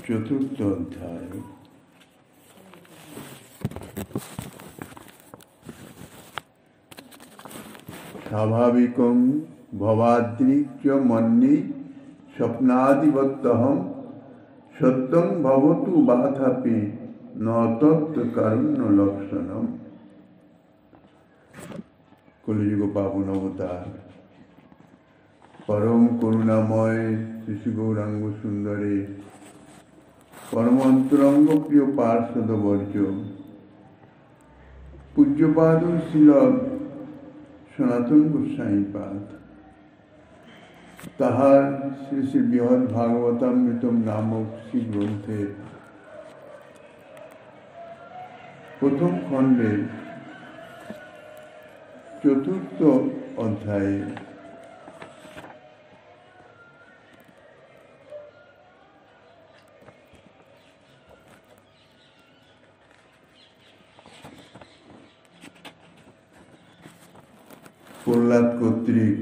চতুর্থ অধ্যায়। স্বাভাবিকং ভবাদ্রিক্য মন্যে স্বপ্নাদিবত্যহং সত্যং ভবতু বাথাপি ন তত্ত্ব কারুণ্য লক্ষণম। কলিযুগ পাবন অবতার পরম করুণাময় শ্রী গৌরাঙ্গ সুন্দরে পরম অন্তরঙ্গ প্রিয় পার্ষদ বর্জ পূজ্যপাদ শিল সনাতন গোস্বামীপাদ তাহার শ্রী শ্রী বৃহৎ ভাগবতামৃতম নামক শ্রী গ্রন্থের প্রথম খণ্ডের চতুর্থ অধ্যায়ে প্রহ্লাদ কর্তৃক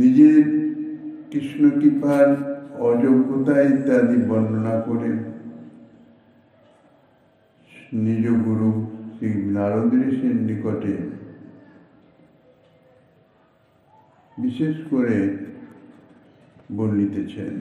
নিজের কৃষ্ণ কৃপার অযোগ্যতা ইত্যাদি বর্ণনা করে নিজ গুরু শ্রী নারদ ঋষির নিকটে বিশেষ করে বর্ণিতেছেন।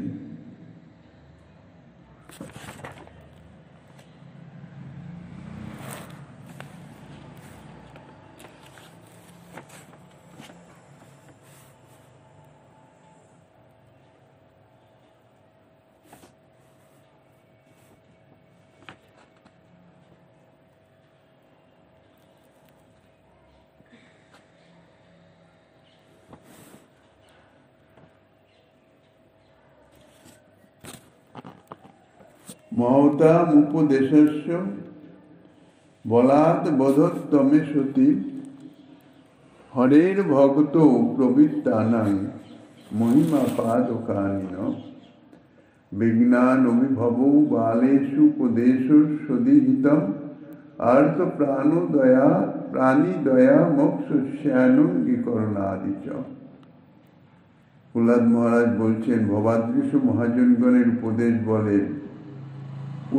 মহতামুপদেশস্য বলাৎ বোধোত্তমে সতি হরের ভক্ত প্রবৃত্তানাং মহিমা পাদকানিন বিজ্ঞানভিভব বালেষু উপদেশো সদিহিতম আর্ত প্রাণোদয়া প্রাণীদয়া মোক্ষস্যানুঙ্গীকরণাদিচ। প্রহ্লাদ মহারাজ বলছেন, ভবাদৃশ মহাজনগণের উপদেশ বলে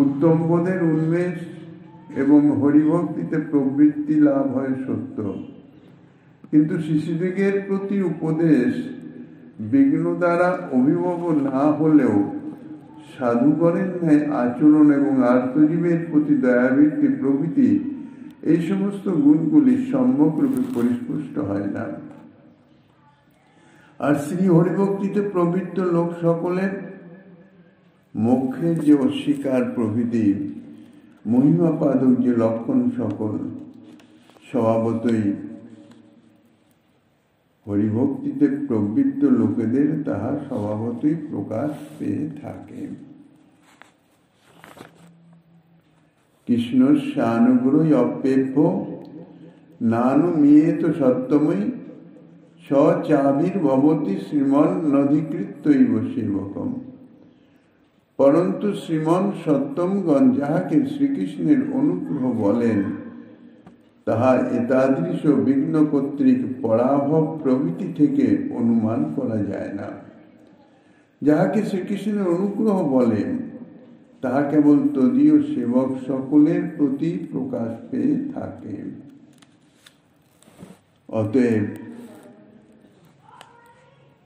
উত্তম বোধের উন্মেষ এবং হরিভক্তিতে প্রবৃত্তি লাভ হয় সত্য, কিন্তু শিশুদিগের প্রতি উপদেশ বিঘ্ন দ্বারা অভিভব না হলেও সাধুগণের ন্যায় আচরণ এবং আর্তজীবের প্রতি দয়াবৃত্তি প্রভৃতি এই সমস্ত গুণগুলি সম্যক রূপে পরিস্পুষ্ট হয় না। আর শ্রী হরিভক্তিতে প্রবৃত্ত লোক সকলের মোক্ষের যে অস্বীকার প্রভৃতি মহিমাপাদক যে লক্ষণ সকল স্বভাবতই হরিভক্তিতে প্রবৃত্ত লোকেদের তাহা স্বভাবতই প্রকাশ পেয়ে থাকে। কৃষ্ণ স্বানুগ্রহ অপ্যেভ্য নানুমিয়েত সত্যময়ী স্বচাবির্ভবতি শ্রীমন নধিকৃত্যৈব সেবকম। পরন্তু শ্রীমন সত্যমগণ যাহাকে শ্রীকৃষ্ণের অনুগ্রহ বলেন তাহা এতাদৃশ বিঘ্ন কর্তৃক পরাভব প্রভৃতি থেকে অনুমান করা যায় না। যাহাকে শ্রীকৃষ্ণের অনুগ্রহ বলেন তাহা কেবল তদীয় সেবক সকলের প্রতি প্রকাশ পেয়ে থাকে। অতএব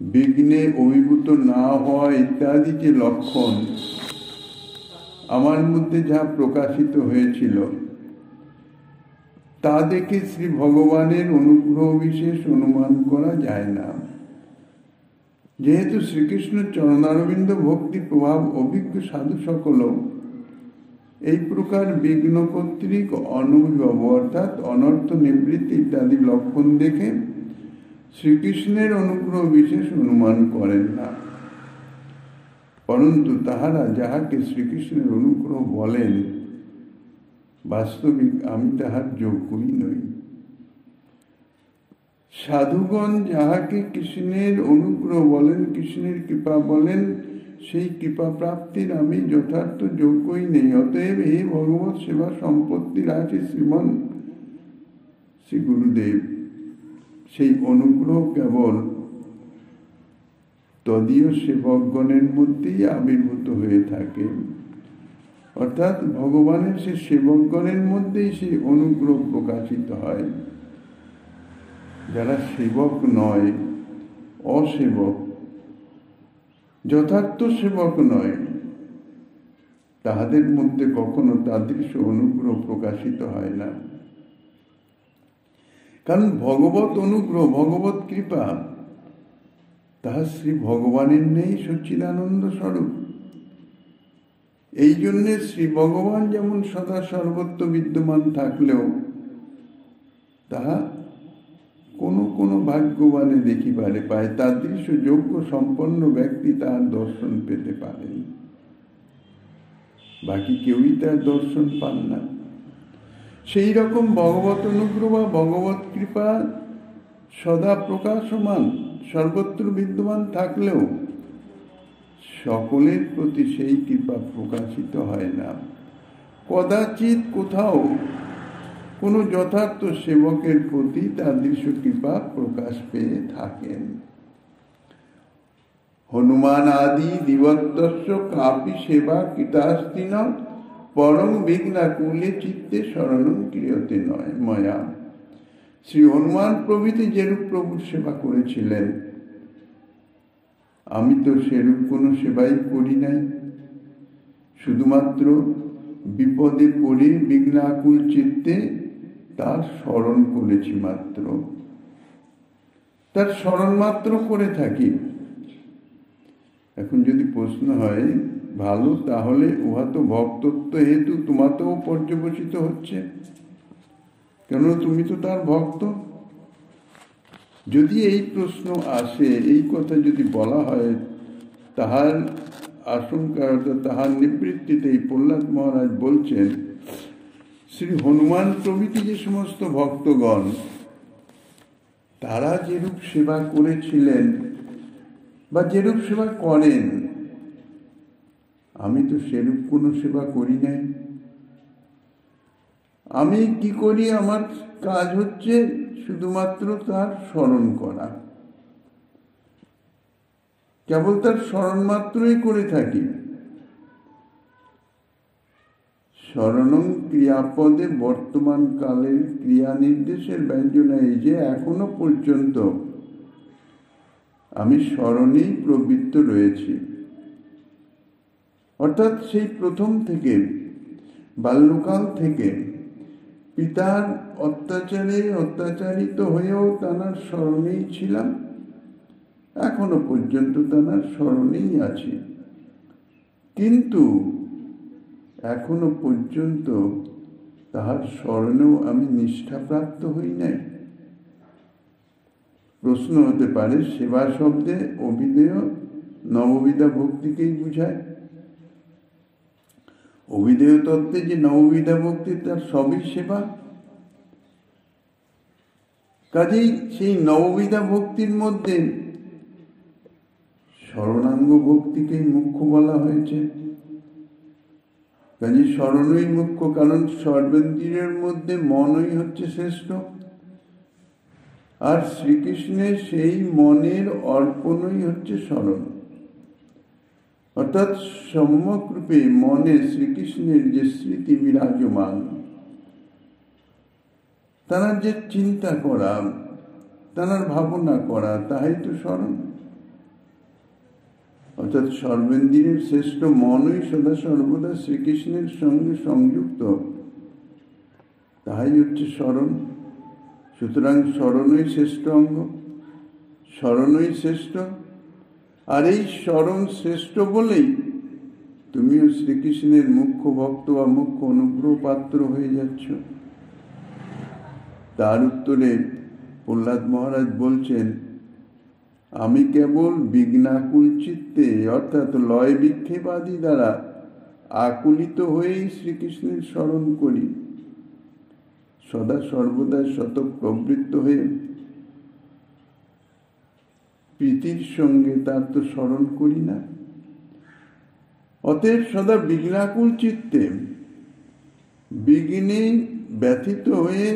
বিঘ্নে অভিভূত না হওয়া ইত্যাদি যে লক্ষণ আমার মধ্যে যা প্রকাশিত হয়েছিল তা দেখে শ্রী ভগবানের অনুগ্রহ বিশেষ অনুমান করা যায় না। যেহেতু শ্রীকৃষ্ণ চরণারবিন্দ ভক্তি প্রভাব অভিজ্ঞ সাধু সকল এই প্রকার বিঘ্ন কর্তৃক অনভিভব অর্থাৎ অনর্থ নিবৃত্তি ইত্যাদি লক্ষণ দেখে শ্রীকৃষ্ণের অনুগ্রহ বিশেষ অনুমান করেন না, পরন্তু তাহারা যাহাকে শ্রীকৃষ্ণের অনুগ্রহ বলেন বাস্তবিক আমি তাহার যোগ্যই নই। সাধুগণ যাহাকে কৃষ্ণের অনুগ্রহ বলেন, কৃষ্ণের কৃপা বলেন, সেই কৃপা প্রাপ্তির আমি যথার্থ যোগ্যই নেই। অতএব হে ভগবৎ সেবা সম্পত্তির আছে শ্রীমন শ্রী গুরুদেব, সেই অনুগ্রহ কেবল তদীয় সেবকগণের মধ্যেই আবির্ভূত হয়ে থাকে। অর্থাৎ ভগবানের সে সেবকগণের মধ্যেই সেই অনুগ্রহ প্রকাশিত হয়। যারা সেবক নয়, অসেবক, যথার্থ সেবক নয়, তাহাদের মধ্যে কখনো তাদৃশ অনুগ্রহ প্রকাশিত হয় না। কারণ ভগবত অনুগ্রহ, ভগবত কৃপা তাহা শ্রী ভগবানের নেই সচ্চিদানন্দ স্বরূপ। এই জন্যে শ্রী ভগবান যেমন সদা সর্বত্র বিদ্যমান থাকলেও তাহা কোনো কোনো ভাগ্যবানে দেখিবারে পায়, তাদৃশ যোগ্য সম্পন্ন ব্যক্তি তার দর্শন পেতে পারেন, বাকি কেউই তার দর্শন পান না। সেই রকম ভগবত অনুগ্রহ বা ভগবত কৃপা সদা প্রকাশমান, সর্বত্র বিদ্যমান থাকলেও সকলের প্রতি সেই কৃপা প্রকাশিত হয় না। কদাচিৎ কোথাও কোনো যথার্থ সেবকের প্রতি তাদৃশ কৃপা প্রকাশ পেয়ে থাকেন। হনুমান আদি দিবত্তস্য কাপি সেবা কৃতাস্তি ন পরম বিঘ্নাকুলে চিত্তে শরণং ক্রিয়তে নয় ময়া। শ্রী হনুমান প্রভৃতি যেরূপ প্রভুর সেবা করেছিলেন, আমি তো সেরূপ কোনো সেবাই করি নাই। শুধুমাত্র বিপদে পড়ে বিঘ্নাকুল চিত্তে তার স্মরণ করেছি মাত্র, তার স্মরণ মাত্র করে থাকি। এখন যদি প্রশ্ন হয়, ভালো, তাহলে উহা তো ভক্তত্ব হেতু তোমাতেও পর্যবসিত হচ্ছে, কেন তুমি তো তার ভক্ত। যদি এই প্রশ্ন আসে, এই কথা যদি বলা হয়, তাহার আশঙ্কা, তাহার নিবৃত্তিতে এই প্রহ্লাদ মহারাজ বলছেন, শ্রী হনুমান প্রভৃতি যে সমস্ত ভক্তগণ তারা যেরূপ সেবা করেছিলেন বা যেরূপ সেবা করেন, আমি তো সেরূপ কোনো সেবা করি নাই। আমি কি করি, আমার কাজ হচ্ছে শুধুমাত্র তার স্মরণ করা, কেবল তার স্মরণ মাত্রই করে থাকি। স্মরণং ক্রিয়াপদে বর্তমান কালের ক্রিয়া নির্দেশের ব্যঞ্জনা এই যে এখনো পর্যন্ত আমি স্মরণেই প্রবৃত্ত রয়েছি। অর্থাৎ সেই প্রথম থেকে, বাল্যকাল থেকে পিতার অত্যাচারে অত্যাচারিত হয়েও তাঁর স্মরণেই ছিলাম, এখনো পর্যন্ত তাঁর স্মরণেই আছি। কিন্তু এখনো পর্যন্ত তাহার স্মরণেও আমি নিষ্ঠাপ্রাপ্ত হই নাই। প্রশ্ন হতে পারে, সেবা শব্দে অভিধেয় নববিধা ভক্তিকেই বুঝায়। অভিধেয় তত্ত্বে যে নববিধা ভক্তি, তার সবই সেবা। কাজেই সেই নববিধা ভক্তির মধ্যে শরণাঙ্গ ভক্তিকেই মুখ্য বলা হয়েছে। কাজে স্মরণই মুখ্য, কারণ সর্বেন্দ্রিয়ের মধ্যে মনই হচ্ছে শ্রেষ্ঠ, আর শ্রীকৃষ্ণের সেই মনের অর্পণই হচ্ছে স্মরণ। অর্থাৎ সম্যক রূপে মনে শ্রীকৃষ্ণের যে স্মৃতি বিরাজমান, তার যে চিন্তা করা, তার ভাবনা করা, তাহাই তো স্মরণ। অর্থাৎ সর্বেন্দ্রিয়ের শ্রেষ্ঠ মনই সদা সর্বদা শ্রীকৃষ্ণের সঙ্গে সংযুক্ত, তাহাই হচ্ছে স্মরণ। সুতরাং স্মরণই শ্রেষ্ঠ অঙ্গ, স্মরণই শ্রেষ্ঠ। আর এই স্মরণ শ্রেষ্ঠ বলেই তুমিও শ্রীকৃষ্ণের মুখ্য ভক্ত বা মুখ্য অনুগ্রহ পাত্র হয়ে যাচ্ছ। তার উত্তরে প্রহ্লাদ মহারাজ বলছেন, আমি কেবল বিঘ্নাকুল চিত্তে, অর্থাৎ লয় বিক্ষেপাদি দ্বারা আকুলিত হয়েই শ্রীকৃষ্ণের স্মরণ করি। সদা সর্বদা শত প্রবৃত্ত হয়ে প্রীতির সঙ্গে তার তো স্মরণ করি না। অতএব সদা বিঘ্নাকুল চিত্তে, বিঘ্নে ব্যথিত হয়ে,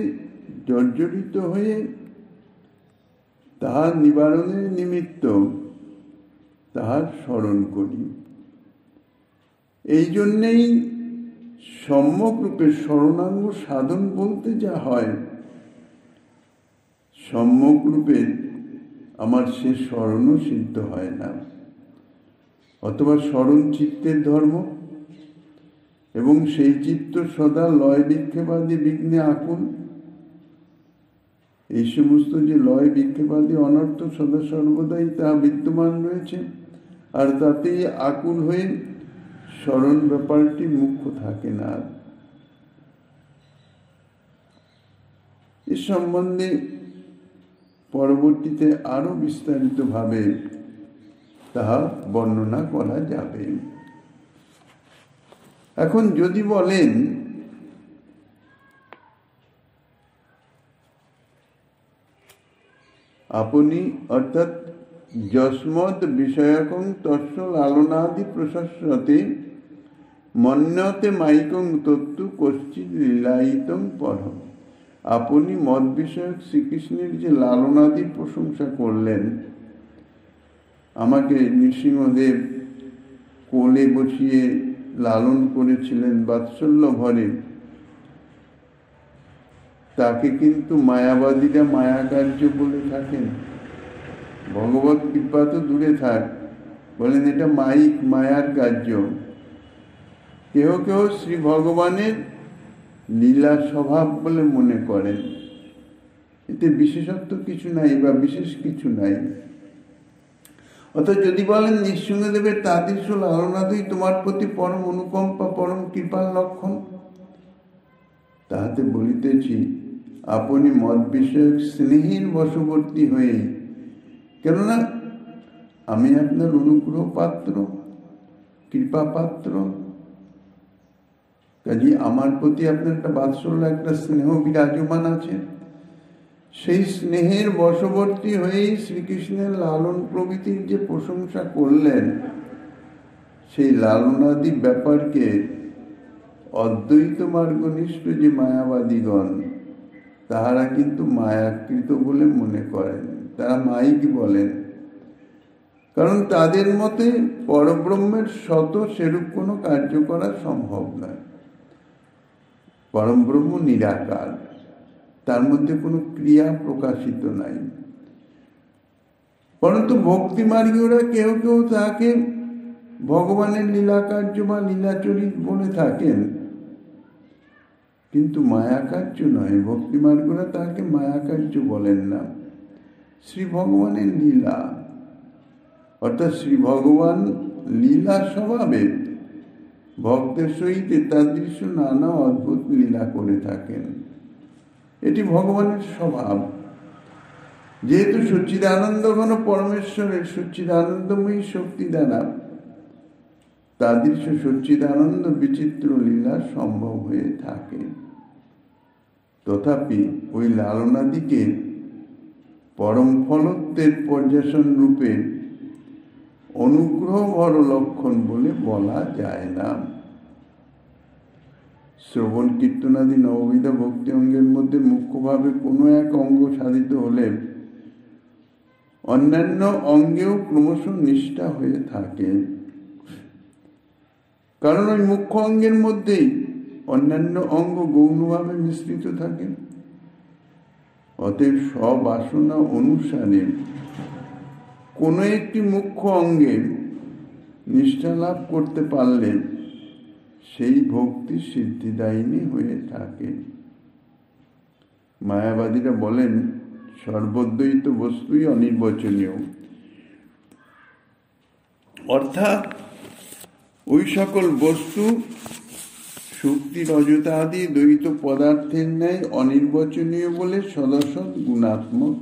জর্জরিত হয়ে, তাহার নিবারণের নিমিত্ত তাহার স্মরণ করি। এই জন্যেই সম্যক রূপে স্মরণাঙ্গ সাধন বলতে যা হয়, সম্যক রূপে আমার সে স্মরণও সিদ্ধ হয় না, অথবা স্মরণ চিত্তের ধর্ম, এবং সেই চিত্ত সদা লয় বিক্ষেপাদি বিঘ্নে আকুল। এই সমস্ত যে লয় বিক্ষেপাদি অনর্থ সদা সর্বদাই তা বিদ্যমান রয়েছে, আর তাতেই আকুল হয়ে স্মরণ ব্যাপারটি মুখ্য থাকে না। এ সম্বন্ধে পরবর্তীতে আরো বিস্তারিত ভাবে তাহা বর্ণনা করা যাবে। এখন যদি বলেন আপনি, অর্থাৎ যস্মৎ বিষয়কং তস্য লালনাদি প্রশস্যতে মন্যতে মাইকং তত্ত্ব কশ্চিৎ লীলায়িতং পরম। আপনি মদ বিষয়ক শ্রীকৃষ্ণের যে লালনাদির প্রশংসা করলেন, আমাকে নৃসিংহদেব কোলে বসিয়ে লালন করেছিলেন বাৎসল্য ভরে, তাকে কিন্তু মায়াবাদীরা মায়াকার্য বলে থাকেন। ভগবত কৃপা তো দূরে থাক, বলেন এটা মায়ার কার্য। কেহ কেহ শ্রী ভগবানের লীলা স্বভাব বলে মনে করেন, এতে বিশেষত্ব কিছু নাই বা বিশেষ কিছু নাই। অর্থাৎ যদি বলেন নৃসিংহদেবের তাদৃশ লালনাদই তোমার প্রতি পরম অনুকম্পা, পরম কৃপার লক্ষণ, তাহাতে বলিতেছি আপনি মদ বিষয়ক স্নেহের বশবর্তী হয়ে, কেননা আমি আপনার অনুগ্রহ পাত্র, কৃপা পাত্র, কাজে আমার প্রতি আপনার একটা বাৎসল্য, একটা স্নেহ বিরাজমান আছে। সেই স্নেহের বশবর্তী হয়েই শ্রীকৃষ্ণের লালন প্রভৃতির যে প্রশংসা করলেন, সেই লালনাদি ব্যাপারকে অদ্বৈত মার্গনিষ্ঠ যে মায়াবাদীগণ, তাহারা কিন্তু মায়াকৃত বলে মনে করেন, তারা মাইক বলেন। কারণ তাদের মতে পরব্রহ্মের শত সেরূপ কোনো কার্য করা সম্ভব নয়। পরমব্রহ্ম নিরাকার, তার মধ্যে কোনো ক্রিয়া প্রকাশিত নাই। পরন্তু ভক্তি মার্গীয়রা কেউ কেউ তাকে ভগবানের লীলা কার্য বা লীলাচরিত বলে থাকেন, কিন্তু মায়াকার্য নয়। ভক্তি মার্গীয়রা তাকে মায়াকার্য বলেন না, শ্রী ভগবানের লীলা। অর্থাৎ শ্রী ভগবান লীলা স্বভাবে ভক্তের সহিত তাদৃশ নানা অদ্ভুত লীলা করে থাকেন, এটি ভগবানের স্বভাব। যেহেতু সচ্চিদানন্দ ঘন পরমেশ্বরের সচ্চিদানন্দময়ী শক্তি দ্বারা তাদৃশ সচ্চিদানন্দ বিচিত্র লীলা সম্ভব হয়ে থাকে। তথাপি ওই লালনাদিকে পরম ফলত্বের পর্যাসন রূপে অনুগ্রহ ভর লক্ষণ বলে বলা যায় না। শ্রবণ কীর্তনাদি নববিধা ভক্তি অঙ্গের মধ্যে মুখ্যভাবে কোনো এক অঙ্গ সাধিত হলে অন্যান্য অঙ্গেও ক্রমশ নিষ্ঠা হয়ে থাকে, কারণ ওই মুখ্য অঙ্গের মধ্যেই অন্যান্য অঙ্গ গৌণভাবে মিশ্রিত থাকে। অতএব স্ববাসনা অনুসারে কোনো একটি মুখ্য অঙ্গে নিষ্ঠা লাভ করতে পারলে সেই ভক্তি সিদ্ধিদায়িনী হয়ে থাকে। মায়াবাদীরা বলেন সর্বদ্বৈত বস্তুই অনির্বচনীয়, অর্থাৎ ওই সকল বস্তু শক্তি রজতা আদি দ্বৈত পদার্থের ন্যায় অনির্বচনীয় বলে সদসৎ গুণাত্মক।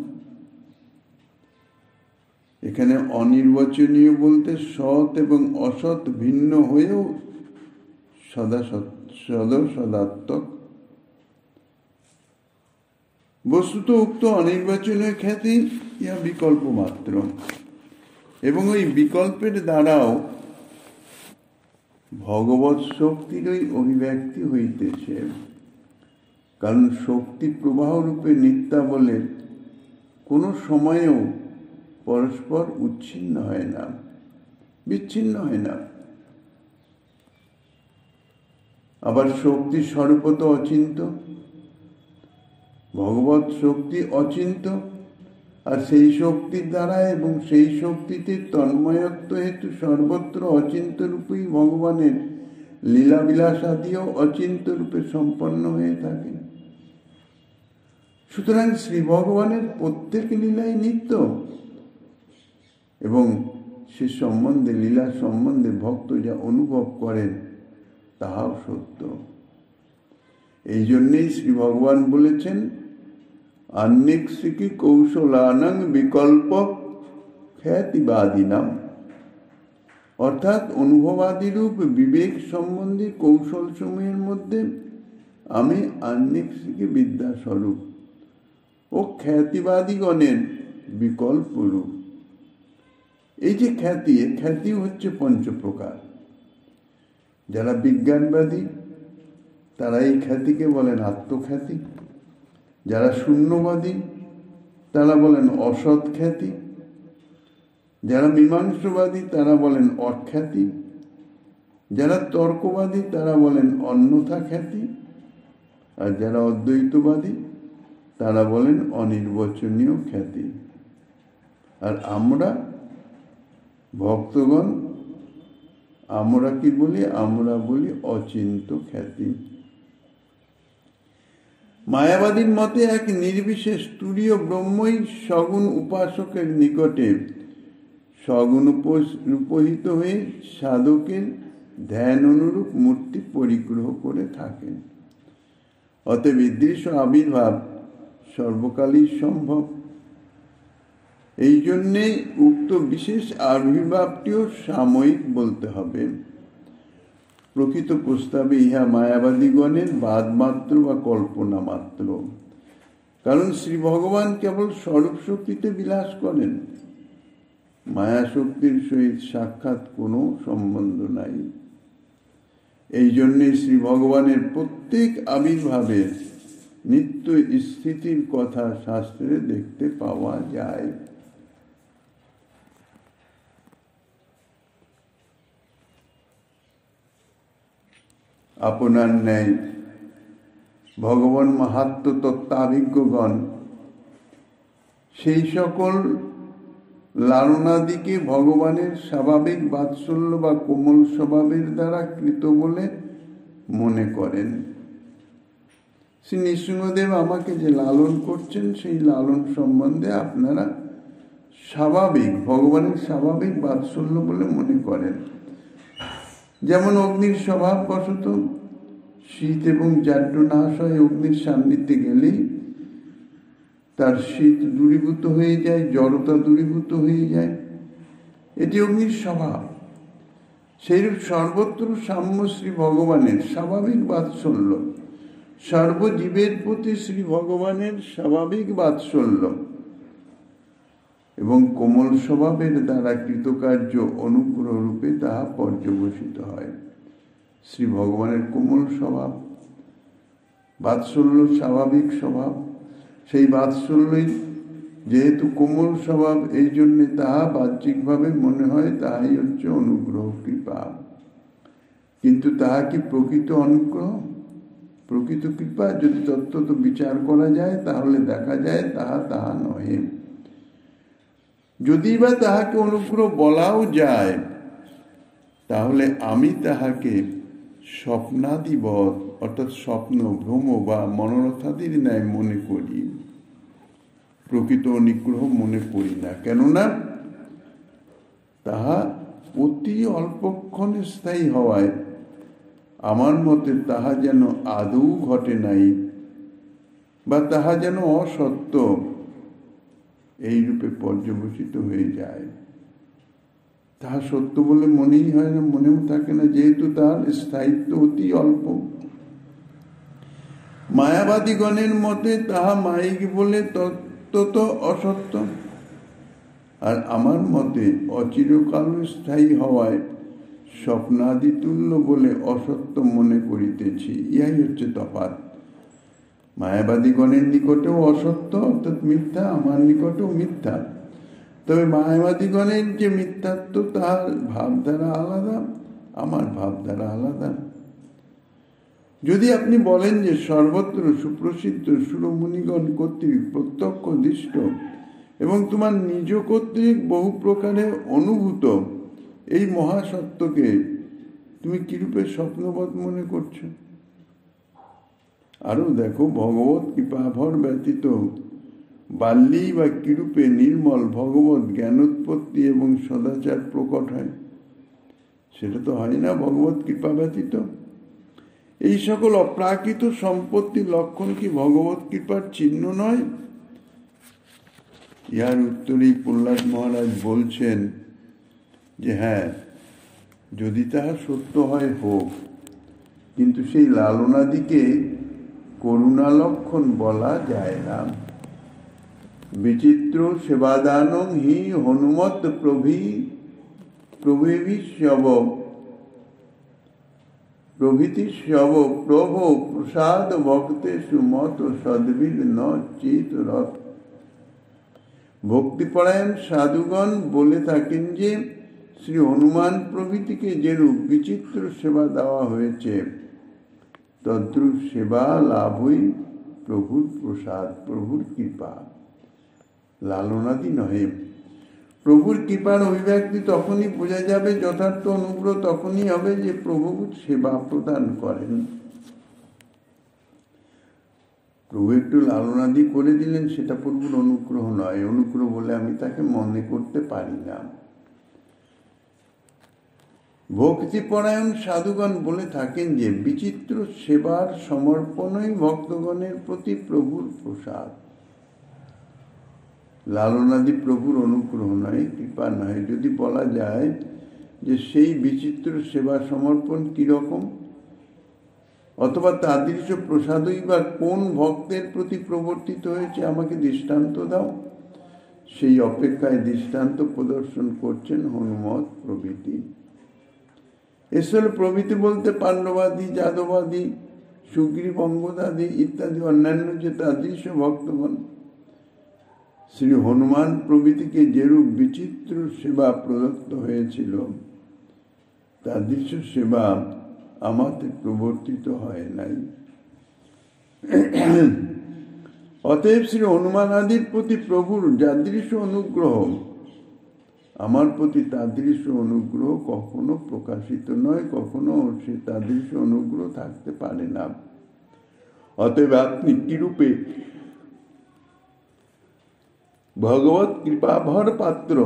এখানে অনির্বচনীয় বলতে সৎ এবং অসৎ ভিন্ন হয়েও সদাত্মক। বস্তুত উক্ত অনির্বাচনীয় খ্যাতি ইহা বিকল্প মাত্র, এবং ওই বিকল্পের দ্বারাও ভগবৎ শক্তিরই অভিব্যক্তি হইতেছে। কারণ শক্তি প্রবাহ রূপে নিত্যা বলে কোনো সময়েও পরস্পর উচ্ছিন্ন হয় না। বিচ্ছিন্ন হয় না। আবার শক্তি স্বরূপত অচিন্ত, ভগবৎ শক্তি অচিন্ত, আর সেই শক্তির দ্বারা এবং সেই শক্তিতে তন্ময়ত্ব হেতু সর্বত্র অচিন্ত রূপেই ভগবানের লীলাবিলাস আদিও অচিন্ত রূপে সম্পন্ন হয়ে থাকে। সুতরাং শ্রী ভগবানের প্রত্যেক লীলাই নিত্য এবং সে সম্বন্ধে, লীলা সম্বন্ধে ভক্ত যা অনুভব করেন তাহাও সত্য। এই জন্যেই শ্রী ভগবান বলেছেন আন্নিক্সিকি কৌশলানাং বিকল্প খ্যাতিবাদীনাম, অর্থাৎ অনুভবাদিরূপ বিবেক সম্বন্ধে কৌশল সমূহের মধ্যে আমি আন্নিক্সিকি বিদ্যাস্বরূপ ও খ্যাতিবাদীগণের বিকল্প রূপ। এই যে খ্যাতি, খ্যাতি হচ্ছে পঞ্চপ্রকার। যারা বিজ্ঞানবাদী তারা এই খ্যাতিকে বলেন আত্মখ্যাতি, যারা শূন্যবাদী তারা বলেন অসৎ খ্যাতি, যারা মীমাংসবাদী তারা বলেন অখ্যাতি, যারা তর্কবাদী তারা বলেন অন্যথা খ্যাতি, আর যারা অদ্বৈতবাদী তারা বলেন অনির্বচনীয় খ্যাতি। আর আমরা ভক্তগণ আমরা কি বলি? আমরা বলি অচিন্ত খ্যাতি। মায়াবাদীর মতে এক নির্বিশেষ তুরীয় ব্রহ্মই সগুণ উপাসকের নিকটে সগুণ রূপহিত হয়ে সাধকের ধ্যান অনুরূপ মূর্তি পরিগ্রহ করে থাকেন। অতএব দৃশ্য আবির্ভাব সর্বকালই সম্ভব। এই জন্যেই উক্ত বিশেষ আবির্ভাবটিও সাময়িক বলতে হবে। প্রকৃত প্রস্তাবে ইহা মায়াবাদীগণের বাদ মাত্র বা কল্পনা মাত্র, কারণ শ্রী ভগবান কেবল স্বরূপ শক্তিতে বিলাস করেন, মায়া শক্তির সহিত সাক্ষাৎ কোনো সম্বন্ধ নাই। এই জন্যে শ্রী ভগবানের প্রত্যেক আবির্ভাবের নিত্য স্থিতির কথা শাস্ত্রে দেখতে পাওয়া যায়। আপনার ন্যায় ভগবান মাহাত্ম তত্ত্বাভিজ্ঞগণ সেই সকল লালনাদিকে ভগবানের স্বাভাবিক বাৎসল্য বা কোমল স্বভাবের দ্বারা কৃত বলে মনে করেন। শ্রী নৃসিংহদেব আমাকে যে লালন করছেন সেই লালন সম্বন্ধে আপনারা স্বাভাবিক, ভগবানের স্বাভাবিক বাৎসল্য বলে মনে করেন। যেমন অগ্নির স্বভাব বশত শীত এবং জাড্য নাশ হয়, অগ্নির সান্নিধ্যে গেলেই তার শীত দূরীভূত হয়ে যায়, জড়তা দূরীভূত হয়ে যায়, এটি অগ্নির স্বভাব। সেইরূপ সর্বত্র সাম্য শ্রী ভগবানের স্বাভাবিক বাৎসল্য, সর্বজীবের প্রতি শ্রী ভগবানের স্বাভাবিক বাৎসল্য এবং কোমল স্বভাবের দ্বারা কৃতকার্য অনুগ্রহ রূপে তাহা পর্যবসিত হয়। শ্রী ভগবানের কোমল স্বভাব, বাৎসল্য স্বাভাবিক স্বভাব, সেই বাৎসল্যই যেহেতু কোমল স্বভাব, এই জন্যে তাহা বাহ্যিকভাবে মনে হয় তাহাই হচ্ছে অনুগ্রহ, কৃপা। কিন্তু তাহা কি প্রকৃত অনুগ্রহ, প্রকৃত কৃপা? যদি তত্ত্বত বিচার করা যায় তাহলে দেখা যায় তাহা নহে। যদি বা তাহাকে অনুগ্রহ বলাও যায় তাহলে আমি তাহাকে স্বপ্নাদিবৎ অর্থাৎ স্বপ্ন, ভ্রম বা মনোরথাদির ন্যায় মনে করি, প্রকৃত অনুগ্রহ মনে করি না। কেননা তাহা অতি অল্পক্ষণে স্থায়ী হওয়ায় আমার মতে তাহা যেন আদৌ ঘটে নাই বা তাহা যেন অসত্য এই রূপে পর্যবসিত হয়ে যায়। তাহা সত্য বলে মনেই হয় না, মনেও থাকে না, যেহেতু তার স্থায়িত্ব অতি অল্প। মায়াবাদীগণের মতে তাহা মায়িক বলে তত্ত্বত অসত্য, আর আমার মতে অচিরকাল স্থায়ী হওয়ায় স্বপ্নাদি তুল্য বলে অসত্য মনে করিতেছি। ইহাই হচ্ছে তফাৎ। মায়াবাদীগণের নিকটেও অসত্য অর্থাৎ মিথ্যা, আমার নিকটেও মিথ্যা। তবে মায়াবাদীগণের যে মিথ্যাত্ব তাহার ভাবধারা আলাদা, আমার ভাবধারা আলাদা। যদি আপনি বলেন যে সর্বত্র সুপ্রসিদ্ধ সুরমুনিগণ কর্তৃক প্রত্যক্ষ দৃষ্ট এবং তোমার নিজ কর্তৃক বহু প্রকারে অনুভূত এই মহাসত্যকে তুমি কিরূপে স্বপ্নবৎ মনে করছো? আরো দেখো, ভগবত কৃপাভর ব্যতীত বাল্যেই বা কিরূপে নির্মল ভগবত জ্ঞানোৎপত্তি এবং সদাচার প্রকট হয়? সেটা তো হয় না ভগবত কৃপা ব্যতীত। এই সকল অপ্রাকৃত সম্পত্তির লক্ষণ কি ভগবত কৃপার চিহ্ন নয়? ইহার উত্তরেই প্রহ্লাদ মহারাজ বলছেন যে হ্যাঁ, যদি তাহা সত্য হয় হোক, কিন্তু সেই লালনাদিকে করুণা লক্ষণ বলা যায় না। বিচিত্র সেবাদানং হি হনুমত প্রভৃতি শব প্রভো প্রসাদ ভক্তেষু মত সদ্ভিদ ন চিত রথ। ভক্তিপরায়ণ সাধুগণ বলে থাকেন যে শ্রী হনুমান প্রভৃতিকে যেরূপ বিচিত্র সেবা দেওয়া হয়েছে, তদ্রূপ সেবা লাভই প্রভুর প্রসাদ, প্রভুর কৃপা, লালনাদি নহে। প্রভুর কৃপার অভিব্যক্তি তখনই বোঝা যাবে, যথার্থ অনুগ্রহ তখনই হবে যে প্রভু সেবা প্রদান করেন। প্রভু একটু লালনাদি করে দিলেন, সেটা প্রভুর অনুগ্রহ নয়। অনুগ্রহ বলে আমি তাকে মনে করতে পারি না। ভক্তিপরায়ণ সাধুগণ বলে থাকেন যে বিচিত্র সেবার সমর্পণই ভক্তগণের প্রতি প্রভুর প্রসাদ। লালনাদি প্রভুর অনুগ্রহ নয়, কৃপা নয়। যদি বলা যায় যে সেই বিচিত্র সেবা সমর্পণ কিরকম, অথবা তাদৃশ প্রসাদই বা কোন ভক্তের প্রতি প্রবর্তিত হয়েছে, আমাকে দৃষ্টান্ত দাও। সেই অপেক্ষায় দৃষ্টান্ত প্রদর্শন করছেন হনুমত প্রভৃতি। এসব প্রভৃতি বলতে পাণ্ডবাদী, যাদবাদী, সুগ্রীব, অঙ্গদাদি ইত্যাদি অন্যান্য যে তাদৃশ ভক্তগণ শ্রী হনুমান প্রভৃতিকে যেরূপ বিচিত্র সেবা প্রদত্ত হয়েছিল, তাদৃশ সেবা আমাদের প্রবর্তিত হয় নাই। অতএব শ্রী হনুমান আদির প্রতি প্রভুর যাদৃশ অনুগ্রহ, আমার প্রতি তাদৃশ অনুগ্রহ কখনো প্রকাশিত নয়, কখনো সে তাদৃশ অনুগ্রহ থাকতে পারে না। অতএব আপনি কিরূপে ভগবত কৃপাভর পাত্র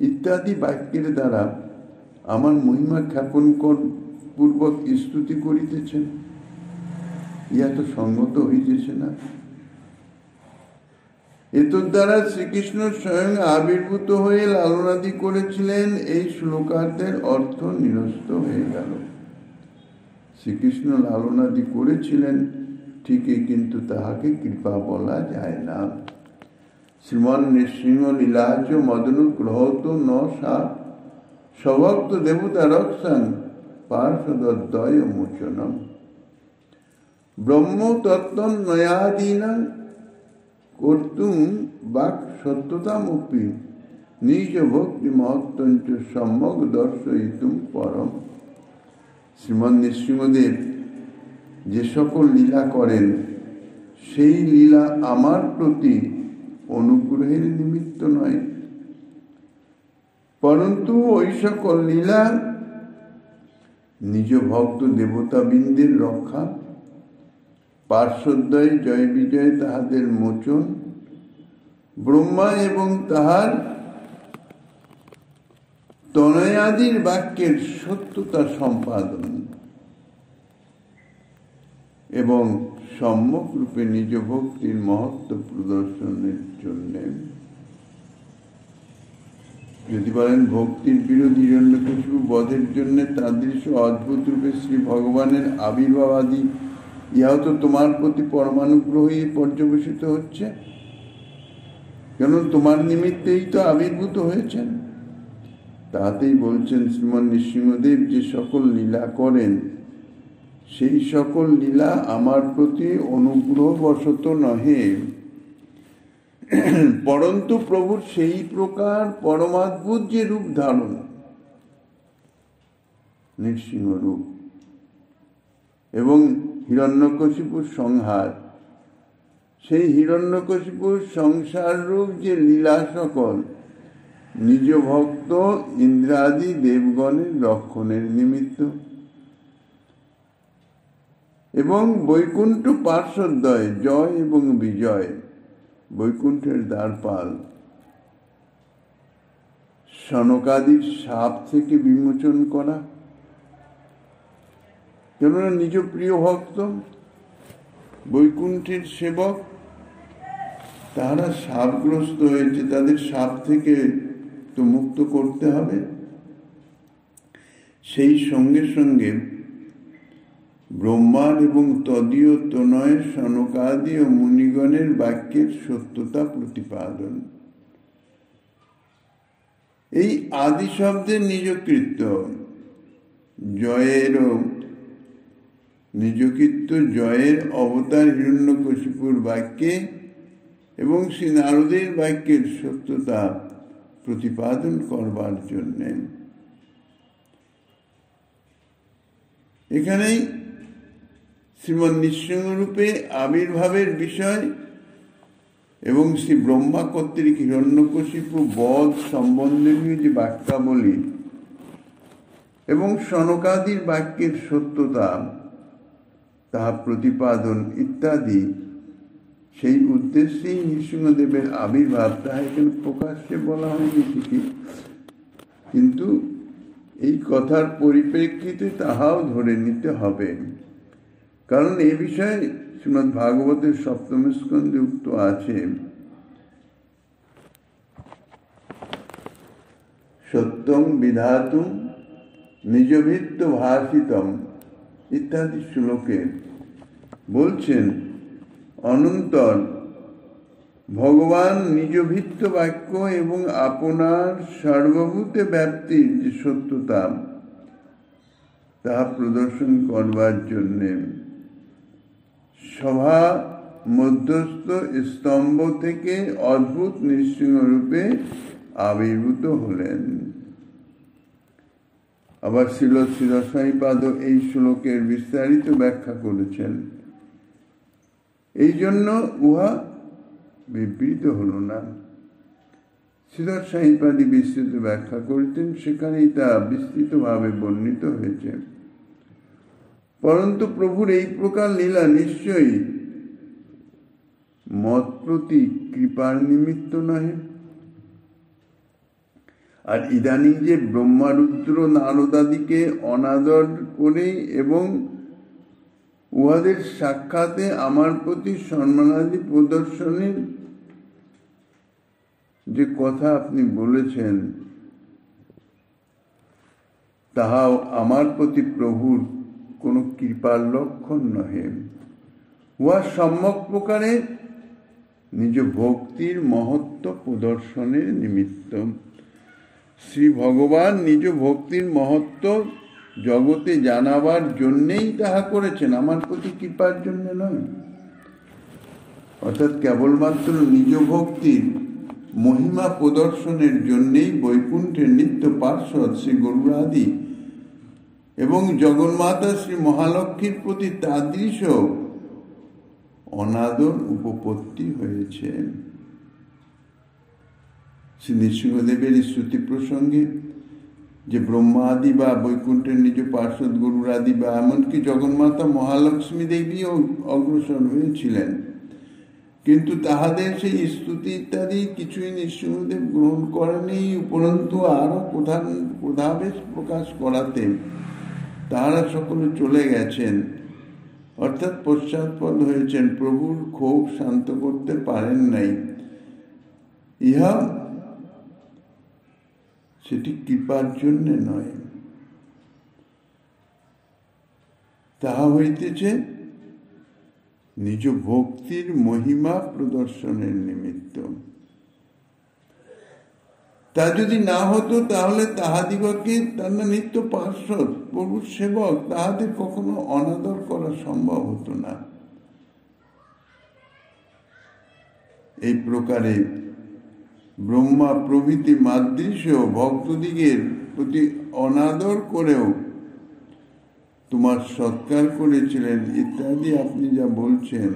ইত্যাদি বাক্যের দ্বারা আমার মহিমা খ্যাপন পূর্বক স্তুতি করিতেছেন, ইহা তো সঙ্গত হইতেছে না। এতর দ্বারা শ্রীকৃষ্ণ স্বয়ং আবির্ভূত হয়ে লালনাদি করেছিলেন, এই শ্লোকার্থের অর্থ নিরস্ত হয়ে গেল। শ্রীকৃষ্ণ লালনাদি করেছিলেন ঠিকই, কিন্তু তাহাকে কৃপা বলা যায় না। শ্রীমন নৃসিংহ লীলাচ মদনুগ্রহত ন সা স্বভক্ত দেবতা রক্ষাং পার্শ্বদদ্বয় মোচনম ব্রহ্ম তত্ত্বন্নয়াদীনাং কর্তুম বাক সত্যতামপি নিজ ভক্তি মহত্তঞ্চ সম্যক দর্শয়িতুম পরম। শ্রীমন নৃসিংহদেব যে সকল লীলা করেন, সেই লীলা আমার প্রতি অনুগ্রহের নিমিত্ত নয়, পরন্তু ওই সকল লীলা নিজ ভক্ত দেবতাবৃন্দের রক্ষা, পার্শ্বদ্বয় জয় বিজয় তাহাদের মোচন, ব্রহ্মা এবং তাহার তনয়াদির বাক্যের সত্যতা সম্পাদন এবং সম্যক রূপে নিজ ভক্তির মহত্ব প্রদর্শনের জন্য। যদি বলেন ভক্তির বিরোধী হিরণ্যকশিপু বধের জন্য তাদৃশ অদ্ভুত রূপে শ্রী ভগবানের আবির্ভাব আদি, ইহাও তো তোমার প্রতি পরমানুগ্রহই পর্যবেসিত হচ্ছে, কেন তোমার নিমিত্তেই তো আবির্ভূত হয়েছেন। তাতেই বলছেন শ্রীমন নৃসিংহদেব যে সকল লীলা করেন, সেই সকল লীলা আমার প্রতি অনুগ্রহ বশত নহে। পরন্তু প্রভুর সেই প্রকার পরমাদ্ভুত যে রূপ ধারণ, নৃসিংহ রূপ এবং হিরণ্যকশিপুর সংহার, সেই হিরণ্যকশিপুর সংসার রূপ যে লীলা সকল নিজ ভক্ত ইন্দ্রাদি দেবগণের রক্ষণের নিমিত্ত এবং বৈকুণ্ঠ পার্শ্বদ্বয় জয় এবং বিজয়, বৈকুণ্ঠের দ্বারপাল সনকাদির সাপ থেকে বিমোচন করা। কেননা নিজ প্রিয় ভক্ত বৈকুণ্ঠের সেবক, তারা সাপগ্রস্ত হয়েছে, তাদের সাপ থেকে তো মুক্ত করতে হবে। সেই সঙ্গে সঙ্গে ব্রহ্মার এবং তদীয় তনয় সনকাদি ও মুনিগণের বাক্যের সত্যতা প্রতিপাদন। এই আদি শব্দের নিজকৃত্য জয়েরও নিজকৃত্য জয়ের অবতার হিরণ্যকশিপুর বাক্যে এবং শ্রী নারদের বাক্যের সত্যতা প্রতিপাদন করবার জন্যে এখানেই শ্রীমন নৃসিংহরূপে আবির্ভাবের বিষয় এবং শ্রী ব্রহ্মা কর্তৃক হিরণ্যকশিপু বধ সম্বন্ধীয় যে বাক্যাবলী এবং সনকাদির বাক্যের সত্যতা তাহা প্রতিপাদন ইত্যাদি, সেই উদ্দেশ্যেই নৃসিংহদেবের আবির্ভাব। তাহা এখানে প্রকাশ্যে বলা হয়নি ঠিকই, কিন্তু এই কথার পরিপ্রেক্ষিতে তাহাও ধরে নিতে হবে, কারণ এ বিষয়ে শ্রীমদ্ ভাগবতের সপ্তম স্কন্ধে উক্ত আছে, সত্যং বিধাতুম নিজভিত্ত ভাষিতম ইত্যাদি শ্লোকে বলছেন, অনন্তর ভগবান নিজভিত্ত বাক্য এবং আপনার সর্বভূতে ব্যাপ্তির যে সত্যতা তাহা প্রদর্শন করবার জন্যে সভা মধ্যস্থ স্তম্ভ থেকে অদ্ভুত নৃসিংহ রূপে আবির্ভূত হলেন। আবার শ্রীল শ্রীধরস্বামীপাদ এই শ্লোকের বিস্তারিত ব্যাখ্যা করেছেন। এই জন্য উহা বিবৃত হল না। শ্রীধরস্বামীপাদী বিস্তৃত ব্যাখ্যা করেছেন, সেখানেই তা বিস্তৃতভাবে বর্ণিত হয়েছে। পরন্তু প্রভুর এই প্রকার লীলা নিশ্চয়ই মত প্রতি কৃপার নিমিত্ত নহে। আর ইদানিং যে ব্রহ্মারুদ্র নারদাদিকে অনাদর করে এবং উহাদের সাক্ষাতে আমার প্রতি সম্মানাদি প্রদর্শনের যে কথা আপনি বলেছেন, তাহাও আমার প্রতি প্রভুর কোন কৃপার লক্ষণ নহে। উহা সম্যক প্রকারে নিজ ভক্তির মহত্ব প্রদর্শনের নিমিত্ত। শ্রী ভগবান নিজ ভক্তির মহত্ব জগতে জানাবার জন্যেই তাহা করেছেন, আমার প্রতি কৃপার জন্য নয়। অর্থাৎ কেবলমাত্র নিজ ভক্তির মহিমা প্রদর্শনের জন্যেই বৈকুণ্ঠের নিত্য পার্শ্বদ শ্রী গরুড়াদি এবং জগন্মাতা শ্রী মহালক্ষ্মীর প্রতি তাদৃশ অনাদর উপপত্তি হয়েছে। শ্রী নৃসিংহদেবের শ্রুতি প্রসঙ্গে যে ব্রহ্মা আদি বা বৈকুণ্ঠের নিজ পার্শ্বদ গরুড়াদি বা এমনকি জগন্মাতা মহালক্ষ্মী দেবীও অগ্রসর হয়েছিলেন, কিন্তু তাহাদের সেই স্তুতি ইত্যাদি কিছুই নৃসিংহদেব গ্রহণ করেনি, উপরন্তু আরো প্রধাবেশ প্রকাশ করাতেন তাহারা সকলে চলে গেছেন, অর্থাৎ পশ্চাৎপদ হয়েছেন, প্রভুর ক্ষোভ শান্ত করতে পারেন নাই। ইহা সেটি কৃপার জন্য নয়, তাহা হইতেছে নিজ ভক্তির মহিমা প্রদর্শনের নিমিত্ত। তা যদি না হতো তাহলে তাহাদিগকে তারা নিত্য পার্শ্বদ প্রভুর সেবক, তাহাদের কখনো অনাদর করা সম্ভব হতো না। এই প্রকারে ব্রহ্মা প্রভৃতি মাদৃশ ভক্তদিগের প্রতি অনাদর করেও তোমার সৎকার করেছিলেন ইত্যাদি আপনি যা বলছেন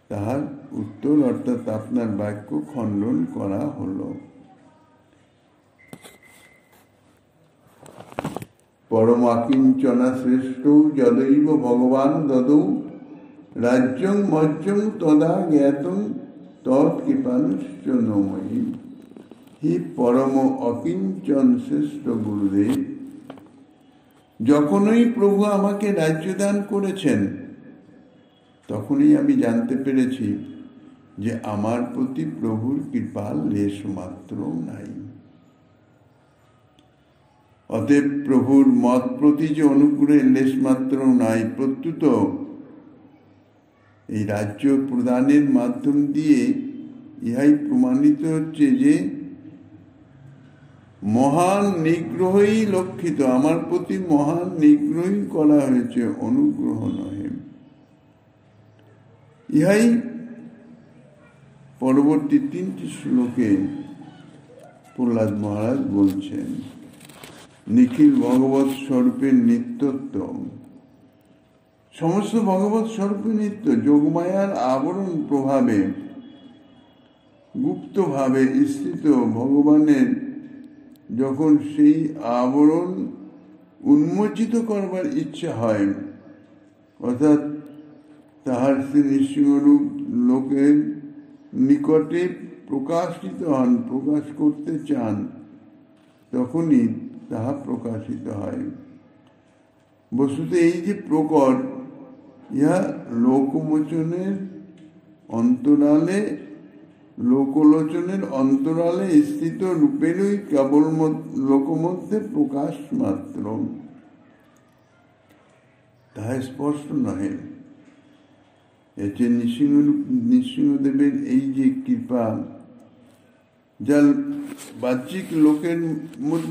তাহার উত্তর অর্থাৎ আপনার বাক্য খণ্ডন করা হলো। পরমাকিঞ্চনা শ্রেষ্ঠ যদৈব ভগবান দদৌ রাজ্যং মজ্জং তদা জ্ঞাতং তৎকৃপানুশ্চ নময়ী। হে পরম অকিঞ্চন শ্রেষ্ঠ গুরুদেব, যখনই প্রভু আমাকে রাজ্য দান করেছেন তখনই আমি জানতে পেরেছি যে আমার প্রতি প্রভুর কৃপা লেশ মাত্র নাই। অতএব প্রভুর মত প্রতি যে অনুগ্রহের লেশ মাত্র নাই, প্রত্যুত এই রাজ্য প্রদানের মাধ্যম দিয়ে ইহাই প্রমাণিত হচ্ছে যে মহান নিগ্রহই লক্ষিত, আমার প্রতি মহান নিগ্রহই করা হয়েছে, অনুগ্রহ নহে। ইহাই পরবর্তী 3টি শ্লোকে প্রহ্লাদ মহারাজ বলছেন। নিখিল ভগবৎ স্বরূপের নিত্যত্ব, সমস্ত ভগবৎ স্বরূপে নিত্য, যোগমায়ার আবরণ প্রভাবে গুপ্তভাবে স্থিত ভগবানের যখন সেই আবরণ উন্মোচিত করবার ইচ্ছা হয়, অর্থাৎ তাহার সেই নৃসিংহরূপ লোকের নিকটে প্রকাশিত হন, প্রকাশ করতে চান, তখনই তাহা প্রকাশিত হয়। বস্তুত এই যে প্রকট, ইহা লোকমোচনের অন্তরালে, লোকলোচনের অন্তরালে স্থিত রূপেরই কেবল লোকমধ্যে প্রকাশ মাত্র, তাহা স্পষ্ট নহে। এতে নৃসিংহদেবের এই যে কৃপা, যা বাহ্যিক লোকের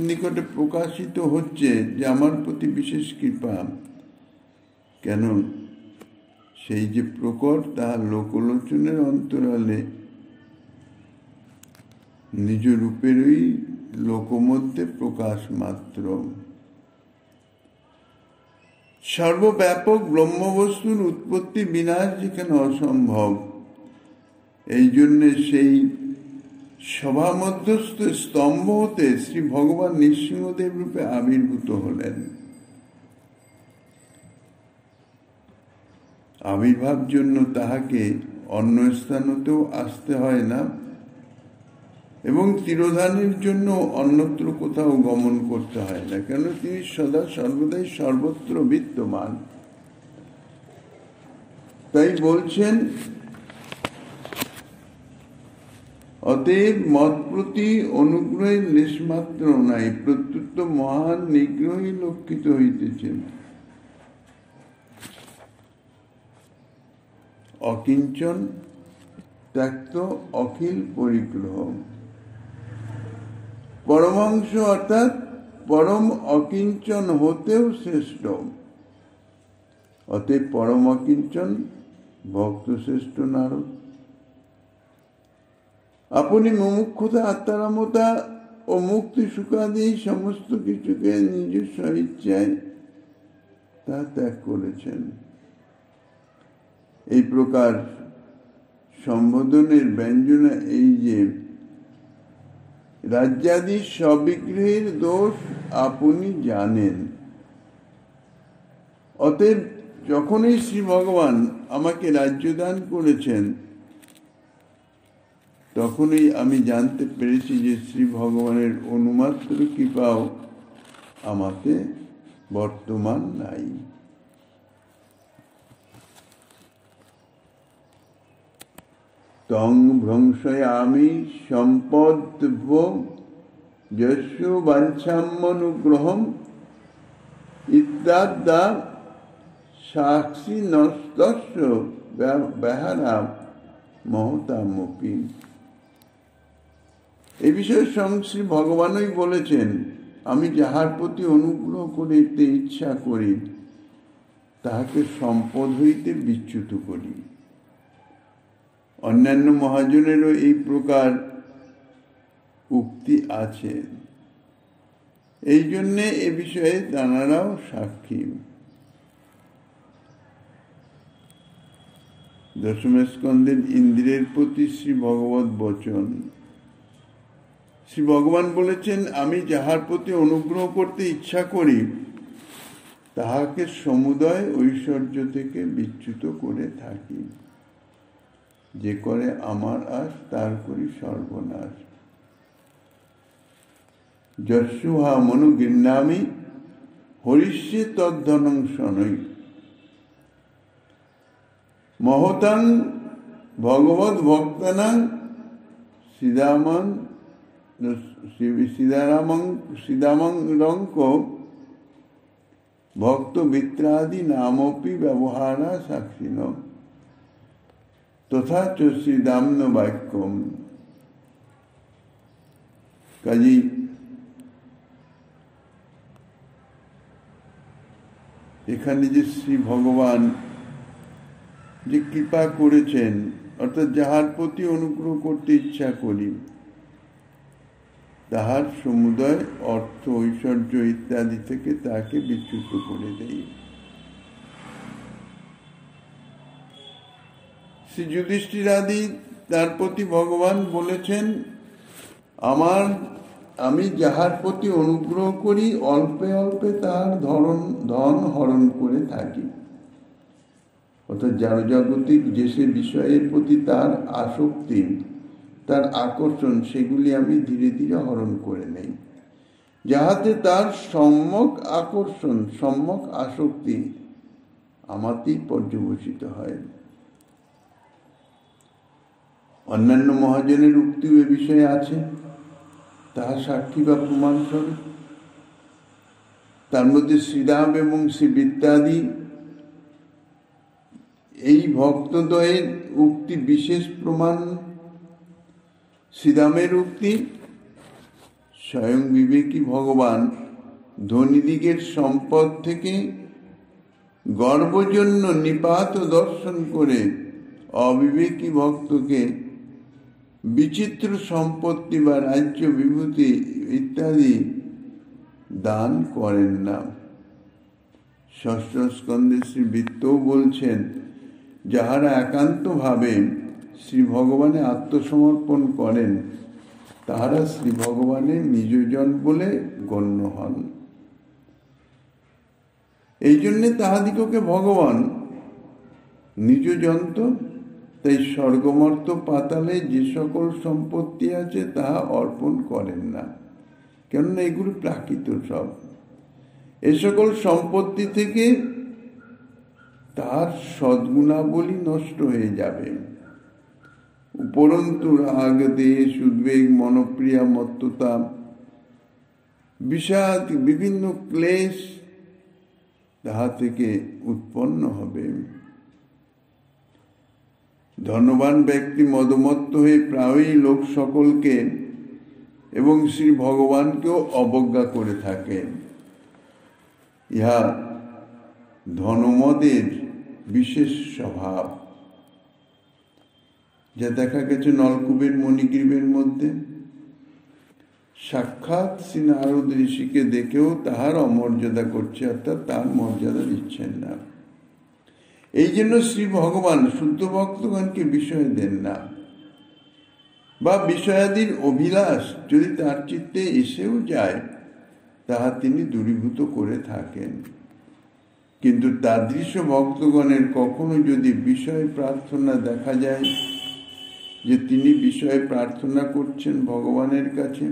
নিকটে প্রকাশিত হচ্ছে যে আমার প্রতি বিশেষ কৃপা, কেন সেই যে প্রকট তাহা লোকলোচনের অন্তরালে নিজ রূপেরই লোকমধ্যে প্রকাশ মাত্র। সর্বব্যাপক ব্রহ্মবস্তুর উৎপত্তি বিনাশ যেখানে অসম্ভব, এই জন্যে সেই সভা মধ্যস্থ স্তম্ভ হতে শ্রী ভগবান নৃসিংহদেব রূপে আবির্ভূত হলেন। আবির্ভাব জন্য তাহাকে অন্য স্থানতেও আসতে হয় না এবং তিরোধানের জন্য অন্যত্র কোথাও গমন করতে হয় না, কেন তিনি সদা সর্বদাই সর্বত্র বিদ্যমান। তাই বলছেন, অতএব মত প্রতি অনুগ্রহের লেশমাত্র নাই, প্রত্যুত মহান নিগ্রহই লক্ষিত হইতেছেন। অকিঞ্চন ত্যক্ত অখিল পরিগ্রহ, পরমাংশ অর্থাৎ পরম অকিঞ্চন হতেও শ্রেষ্ঠ। অতএব পরম অকিঞ্চন ভক্ত শ্রেষ্ঠ নারদ। আপনি মুমুক্ষুতা, আত্মারামতা ও মুক্তি সুখাদি সমস্ত কিছুকে নিজস্ব ইচ্ছায় তা ত্যাগ করেছেন। এই প্রকার সম্বোধনের ব্যঞ্জনা এই যে রাজ্যাদি সবিগ্রহের দোষ আপনি জানেন। অতএব যখনই শ্রী ভগবান আমাকে রাজ্য দান করেছেন, তখনই আমি জানতে পেরেছি যে শ্রী ভগবানের অনুমাত্র কৃপাও আমাকে বর্তমান নাই। তং ভ্রংশয়ামি সম্পদ্ভ যস্য বাঞ্ছাম্যনুগ্রহম ইত্যাদা সাক্ষী নস্তস্য বেহারা মহতামপি। এ বিষয়ে স্বয়ং শ্রী ভগবানই বলেছেন, আমি যাহার প্রতি অনুগ্রহ করিতে ইচ্ছা করি তাহাকে সম্পদ হইতে বিচ্যুত করি। অন্যান্য মহাজনেরও এই প্রকার উক্তি আছে। এই জন্যে এ বিষয়ে তাঁরাও সাক্ষী। দশম স্কন্ধের ইন্দ্রের প্রতি শ্রী ভগবত বচন। শ্রী ভগবান বলেছেন, আমি যাহার প্রতি অনুগ্রহ করতে ইচ্ছা করি তাহাকে সমুদয় ঐশ্বর্য থেকে বিচ্যুত করে থাকি। যে করে আমার আশ তার করি সর্বনাশ। যস্যুহা মনু গৃহ্ণামি হরিষ্যে তদ্ধনং শনৈ। মহতাং ভগবত ভক্তানাং সিদামঙ্ক ভক্ত মিত্রাদি নামপি ব্যবহারা সাক্ষিণ তথা চ শ্রীদাম্ন বাক্যম। কাজী এখানে যে শ্রী ভগবান যে কৃপা করেছেন, অর্থাৎ যাহার প্রতি অনুগ্রহ করতে ইচ্ছা করি তাহার সমুদয় অর্থ ঐশ্বর্য ইত্যাদি থেকে তাকে বিচ্যুত করে দেই। শ্রী যুধিষ্ঠিরাদি তার প্রতি ভগবান বলেছেন, আমি যাহার প্রতি অনুগ্রহ করি অল্পে অল্পে তার ধন হরণ করে থাকি। অর্থাৎ জাগতিক যে সে বিষয়ের প্রতি তার আসক্তি, তার আকর্ষণ, সেগুলি আমি ধীরে ধীরে হরণ করে নেই, যাহাতে তার সম্যক আকর্ষণ, সম্যক আসক্তি আমাতেই পর্যবসিত হয়। অন্যান্য মহাজনের উক্তিও এ বিষয়ে আছে, তাহা সাক্ষী বা প্রমাণস্বরূপ। তার মধ্যে শ্রীরাম এবং শ্রী বিদ্যাদি এই ভক্তদ্বয়ের উক্তি বিশেষ প্রমাণ। শ্রীরামের উক্তি, স্বয়ং বিবেকী ভগবান ধনীদিগের সম্পদ থেকে গর্বজন্য নিপাত দর্শন করে অবিবেকী ভক্তকে বিচিত্র সম্পত্তি বা রাজ্য বিভূতি ইত্যাদি দান করেন না। ষষ্ঠ স্কন্ধে শ্রী বিত্তও বলছেন, যাহারা একান্ত ভাবে শ্রী ভগবানে আত্মসমর্পণ করেন তাহারা শ্রী ভগবানের নিজজন বলে গণ্য হন। এই জন্যে তাহাদিগকে ভগবান নিজজন তো, তাই স্বর্গমর্ত পাতালে যে সকল সম্পত্তি আছে তাহা অর্পণ করেন না, কেননা এগুলো প্রাকৃত সব। এ সকল সম্পত্তি থেকে তার সদ্গুণাবলী নষ্ট হয়ে যাবে। উপরন্তু রাগ, দেশ, উদ্বেগ, মনোপ্রিয়া, মত্ততা, বিষাদ, বিভিন্ন ক্লেশ তাহা থেকে উৎপন্ন হবে। ধনবান ব্যক্তি মদমত্ত হয়ে প্রায়ই লোক সকলকে এবং শ্রী ভগবানকেও অবজ্ঞা করে থাকেন। ইহা ধনমদের বিশেষ স্বভাব, যা দেখা গেছে নলকূপের মণিগ্রীবের মধ্যে। সাক্ষাৎ শ্রী নারদ ঋষিকে দেখেও তাহার অমর্যাদা করছে, অর্থাৎ তার মর্যাদা দিচ্ছেন না। এই জন্য শ্রী ভগবান শুদ্ধ ভক্তগণকে বিষয় দেন না, বা বিষয়াদির অভিলাষ যদি তার চিত্তে এসেও যায় তাহা তিনি দূরীভূত করে থাকেন। কিন্তু তাদৃশ ভক্তগণের কখনো যদি বিষয় প্রার্থনা দেখা যায়, যে তিনি বিষয়ে প্রার্থনা করছেন ভগবানের কাছে,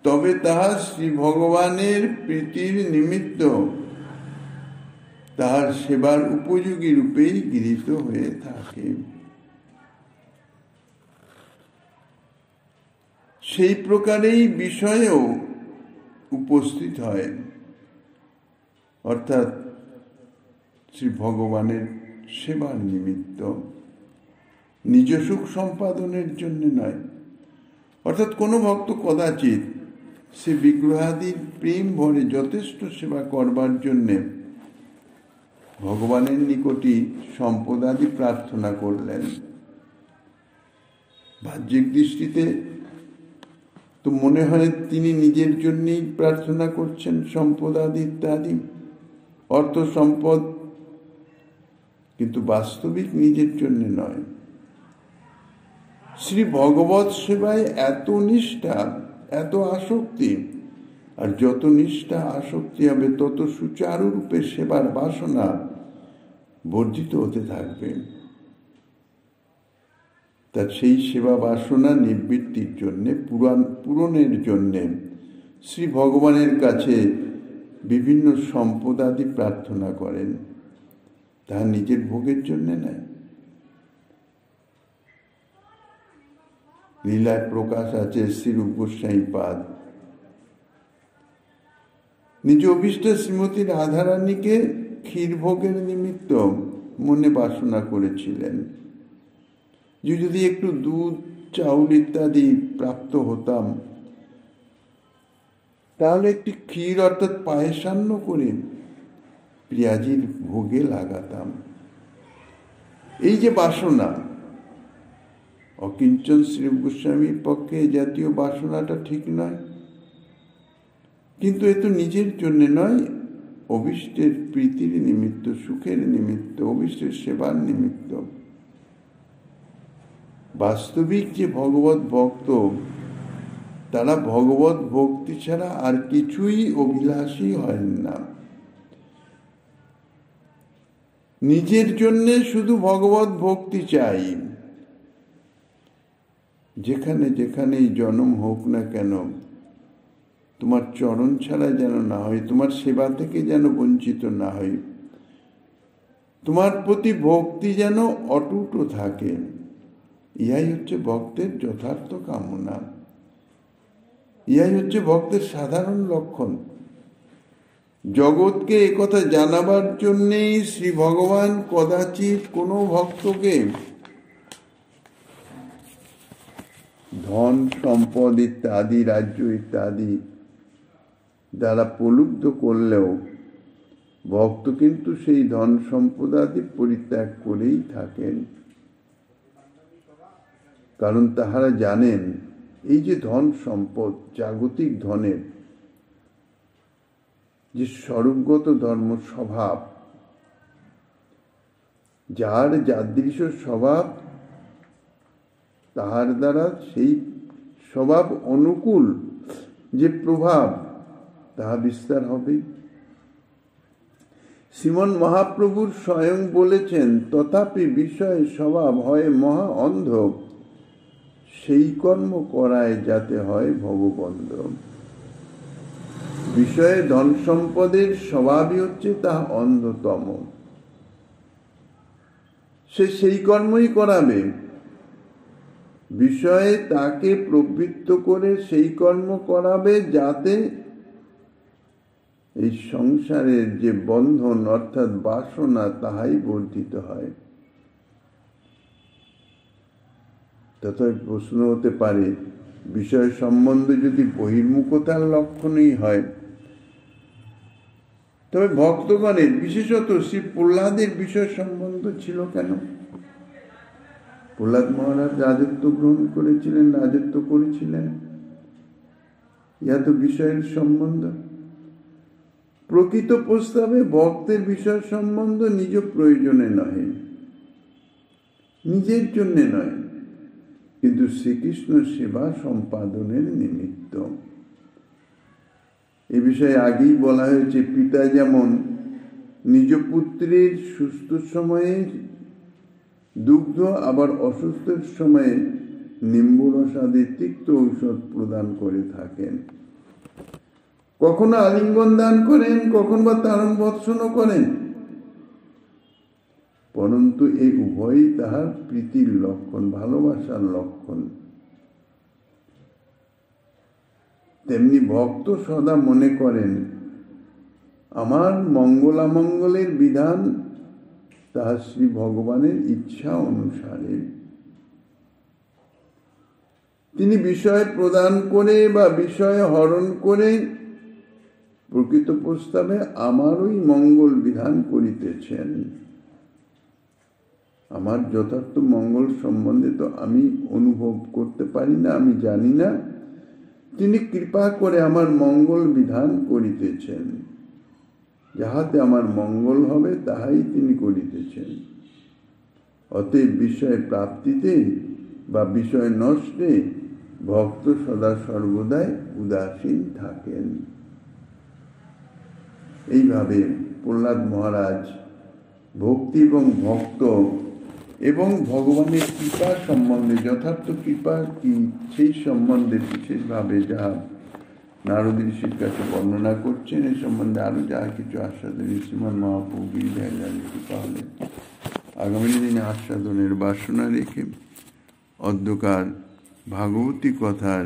তবে তাহা শ্রী ভগবানের প্রীতির নিমিত্ত তাহার সেবার উপযোগী রূপেই গৃহীত হয়ে থাকে। সেই প্রকারেই বিষয়েও উপস্থিত হয়, অর্থাৎ শ্রী ভগবানের সেবার নিমিত্ত, নিজ সুখ সম্পাদনের জন্য নয়। অর্থাৎ কোনো ভক্ত কদাচিৎ সে বিগ্রহাদির প্রেম ভরে যথেষ্ট সেবা করবার জন্যে ভগবানের নিকটই সম্পদাদি প্রার্থনা করলেন, বাহ্যিক দৃষ্টিতে তো মনে হয় তিনি নিজের জন্যই প্রার্থনা করছেন, সম্পদ আদি ইত্যাদি, অর্থ সম্পদ, কিন্তু বাস্তবিক নিজের জন্য নয়। শ্রী ভগবৎ সেবায় এত নিষ্ঠা, এত আসক্তি, আর যত নিষ্ঠা আসক্তি হবে তত সুচারুরূপে সেবার বাসনা বর্জিত হতে থাকবে। তার সেই সেবা বাসনা নিবৃত্তির জন্যে, পূরণের জন্যে শ্রী ভগবানের কাছে বিভিন্ন সম্পদ আদি প্রার্থনা করেন, তাহা নিজের ভোগের জন্যে নয়। লীলায় প্রকাশ আছে শ্রীরূপ গোস্বামী পাদ নিজ অভীষ্ট শ্রীমতী রাধারানীকে ক্ষীর ভোগের নিমিত্ত মনে বাসনা করেছিলেন যে যদি একটু দুধ, চাউল ইত্যাদি প্রাপ্ত হতাম, তাহলে একটি ক্ষীর অর্থাৎ পায়েসান্ন করে প্রিয়াজির ভোগে লাগাতাম। এই যে বাসনা, অকিঞ্চন শ্রী গোস্বামীর পক্ষে জাতীয় বাসনাটা ঠিক নয়, কিন্তু এ তো নিজের জন্য নয়, অভীষ্টের প্রীতির নিমিত্ত, সুখের নিমিত্ত, অভীষ্টের সেবার নিমিত্ত। বাস্তবিক যে ভগবত ভক্ত, তারা ভগবত ভক্তি ছাড়া আর কিছুই অভিলাষী হয় না। নিজের জন্য শুধু ভগবত ভক্তি চাই। যেখানে যেখানেই জন্ম হোক না কেন, তোমার চরণ ছাড়া যেন না হয়, তোমার সেবা থেকে যেন বঞ্চিত না হয়, তোমার প্রতি ভক্তি যেন অটুট থাকে। ইহাই হচ্ছে ভক্তের যথার্থ কামনা, ইহাই হচ্ছে ভক্তের সাধারণ লক্ষণ। জগৎকে একথা জানাবার জন্যেই শ্রী ভগবান কদাচিৎ কোনো ভক্তকে ধন সম্পদ ইত্যাদি, রাজ্য ইত্যাদি দ্বারা প্রলুব্ধ করলেও ভক্ত কিন্তু সেই ধন সম্পদ আদি পরিত্যাগ করেই থাকেন। কারণ তাহারা জানেন এই যে ধন সম্পদ, জাগতিক ধনের যে স্বরূপগত ধর্ম স্বভাব, যার যাদৃশ স্বভাব, তাহার দ্বারা সেই স্বভাব অনুকূল যে প্রভাব, তাহা বিস্তার হবে। শ্রীমন মহাপ্রভুর স্বয়ং বলেছেন, তথাপি বিষয় স্বভাব হয় মহা অন্ধ, সেই কর্ম করায় যাতে হয় ভগবন্ধ। বিষয়ে ধন সম্পদের স্বভাবই হচ্ছে তাহা অন্ধতম। সে সেই কর্মই করাবে, বিষয়ে তাকে প্রবৃত্ত করে সেই কর্ম করাবে যাতে এই সংসারের যে বন্ধন অর্থাৎ বাসনা, তাহাই বর্ধিত হয়। তথাপি প্রশ্ন হতে পারে, বিষয় সম্বন্ধে যদি বহির্মুখতার লক্ষণই হয়, তবে ভক্তগণের, বিশেষত শ্রী প্রহ্লাদের বিষয় সম্বন্ধ ছিল কেন? প্রহ্লাদ মহারাজ রাজত্ব গ্রহণ করেছিলেন, রাজত্ব করেছিলেন, ইহা তো বিষয়ের সম্বন্ধ। প্রকৃত প্রস্তাবে ভক্তের বিষয় সম্বন্ধ নিজ প্রয়োজনে নহে, নিজের জন্য নয়, কিন্তু শ্রীকৃষ্ণ সেবা সম্পাদনের নিমিত্ত। এ বিষয়ে আগেই বলা হয়েছে, পিতা যেমন নিজ পুত্রের সুস্থ সময়ে দুগ্ধ, আবার অসুস্থের সময়ে নিম্বরসাদি তিক্ত ঔষধ প্রদান করে থাকেন। কখনো আলিঙ্গন দান করেন, কখন বা তারণ ভৎসনও করেন, পরন্তু এই উভয়ই তাহার প্রীতির লক্ষণ, ভালোবাসার লক্ষণ। তেমনি ভক্ত সদা মনে করেন, আমার মঙ্গলামঙ্গলের বিধান তাহা শ্রী ভগবানের ইচ্ছা অনুসারে। তিনি বিষয় প্রদান করে বা বিষয় হরণ করে প্রকৃত প্রস্তাবে আমারই মঙ্গল বিধান করিতেছেন। আমার যথার্থ মঙ্গল সম্বন্ধে তো আমি অনুভব করতে পারি না, আমি জানি না। তিনি কৃপা করে আমার মঙ্গল বিধান করিতেছেন, যাহাতে আমার মঙ্গল হবে তাহাই তিনি করিতেছেন। অতএব বিষয় প্রাপ্তিতে বা বিষয় নষ্টে ভক্ত সদা সর্বদাই উদাসীন থাকেন। এইভাবে প্রহ্লাদ মহারাজ ভক্তি এবং ভক্ত এবং ভগবানের কৃপা সম্বন্ধে, যথার্থ কৃপা কি সেই সম্বন্ধে বিশেষভাবে যা নারদ ঋষির কাছে বর্ণনা করছেন, এই সম্বন্ধে আরো যা কিছু আস্বাদন শ্রীমান মহাপ্রভু গিরিধারী কৃপা হলে আগামী দিনে আস্বাদনের বাসনা রেখে অদ্যকার ভাগবতী কথার